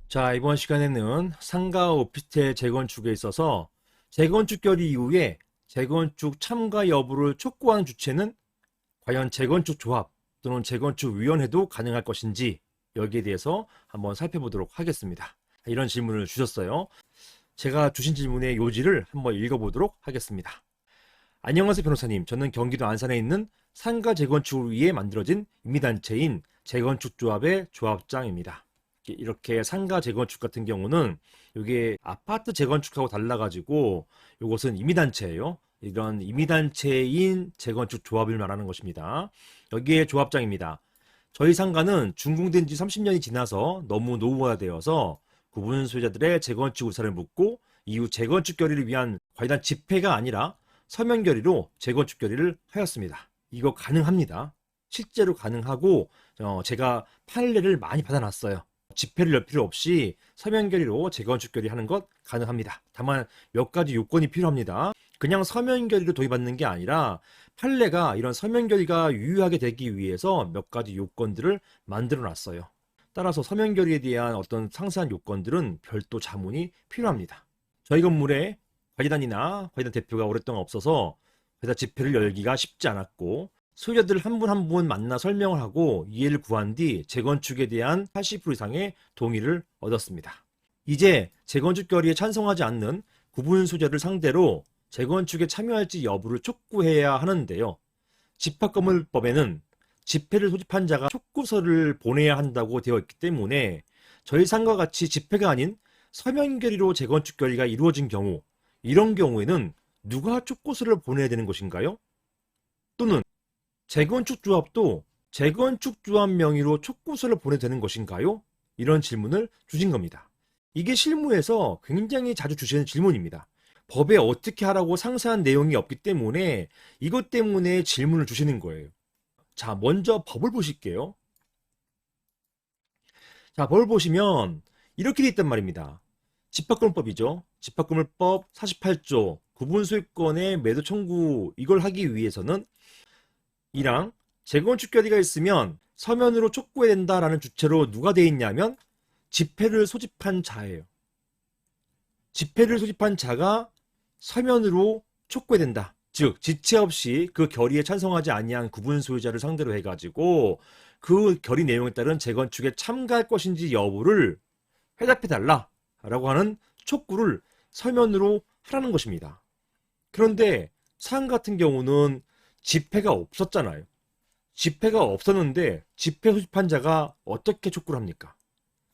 자, 이번 시간에는 상가 오피스텔 재건축에 있어서 재건축 결의 이후에 재건축 참가 여부를 촉구하는 주체는 과연 재건축 조합 또는 재건축 위원회도 가능할 것인지 여기에 대해서 한번 살펴보도록 하겠습니다. 이런 질문을 주셨어요. 제가 주신 질문의 요지를 한번 읽어보도록 하겠습니다. 안녕하세요, 변호사님. 저는 경기도 안산에 있는 상가 재건축을 위해 만들어진 임의단체인 재건축조합의 조합장입니다. 이렇게 상가 재건축 같은 경우는 이게 아파트 재건축하고 달라가지고 이것은 임의단체예요. 이런 임의단체인 재건축 조합을 말하는 것입니다. 여기에 조합장입니다. 저희 상가는 준공된 지 30년이 지나서 너무 노후화되어서 구분 소유자들의 재건축 의사를 묻고 이후 재건축 결의를 위한 관련 집회가 아니라 서면 결의로 재건축 결의를 하였습니다. 이거 가능합니다. 실제로 가능하고 제가 판례를 많이 받아놨어요. 집회를 열 필요 없이 서면 결의로 재건축 결의하는 것 가능합니다. 다만 몇 가지 요건이 필요합니다. 그냥 서면 결의로 도입받는 게 아니라 판례가 이런 서면 결의가 유효하게 되기 위해서 몇 가지 요건들을 만들어 놨어요. 따라서 서면 결의에 대한 어떤 상세한 요건들은 별도 자문이 필요합니다. 저희 건물에 관리단이나 관리단 대표가 오랫동안 없어서 회사 집회를 열기가 쉽지 않았고 소유자들 한 분 한 분 만나 설명을 하고 이해를 구한 뒤 재건축에 대한 80% 이상의 동의를 얻었습니다. 이제 재건축 결의에 찬성하지 않는 구분 소유자들 상대로 재건축에 참여할지 여부를 촉구해야 하는데요. 집합건물법에는 집회를 소집한 자가 촉구서를 보내야 한다고 되어 있기 때문에 저희 상과 같이 집회가 아닌 서면 결의로 재건축 결의가 이루어진 경우, 이런 경우에는 누가 촉구서를 보내야 되는 것인가요? 또는 재건축 조합도 재건축 조합 명의로 촉구서를 보내야 되는 것인가요? 이런 질문을 주신 겁니다. 이게 실무에서 굉장히 자주 주시는 질문입니다. 법에 어떻게 하라고 상세한 내용이 없기 때문에 이것 때문에 질문을 주시는 거예요. 자, 먼저 법을 보실게요. 자, 법을 보시면 이렇게 돼 있단 말입니다. 집합건물법이죠. 집합건물법 48조 구분소유권의 매도 청구, 이걸 하기 위해서는 이랑 재건축 결의가 있으면 서면으로 촉구해야 된다라는 주체로 누가 돼 있냐면 집회를 소집한 자예요. 집회를 소집한 자가 서면으로 촉구해야 된다. 즉 지체 없이 그 결의에 찬성하지 아니한 구분 소유자를 상대로 해가지고 그 결의 내용에 따른 재건축에 참가할 것인지 여부를 회답해달라 라고 하는 촉구를 서면으로 하라는 것입니다. 그런데 사안 같은 경우는 집회가 없었잖아요. 집회가 없었는데 집회 소집한 자가 어떻게 촉구를 합니까?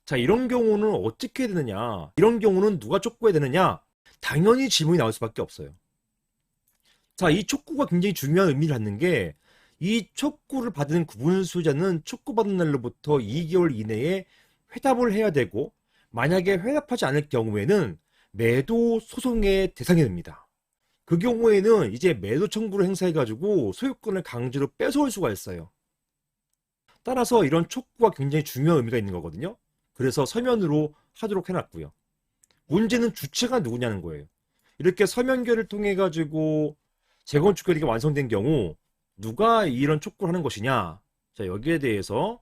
자, 이런 경우는 어떻게 해야 되느냐? 이런 경우는 누가 촉구해야 되느냐? 당연히 질문이 나올 수밖에 없어요. 자, 이 촉구가 굉장히 중요한 의미를 갖는 게, 이 촉구를 받은 구분 소유자는 촉구받은 날로부터 2개월 이내에 회답을 해야 되고, 만약에 회답하지 않을 경우에는 매도 소송의 대상이 됩니다. 그 경우에는 이제 매도 청구를 행사해가지고 소유권을 강제로 뺏어올 수가 있어요. 따라서 이런 촉구가 굉장히 중요한 의미가 있는 거거든요. 그래서 서면으로 하도록 해놨고요. 문제는 주체가 누구냐는 거예요. 이렇게 서면결을 통해 가지고 재건축 결의가 완성된 경우 누가 이런 촉구를 하는 것이냐. 자, 여기에 대해서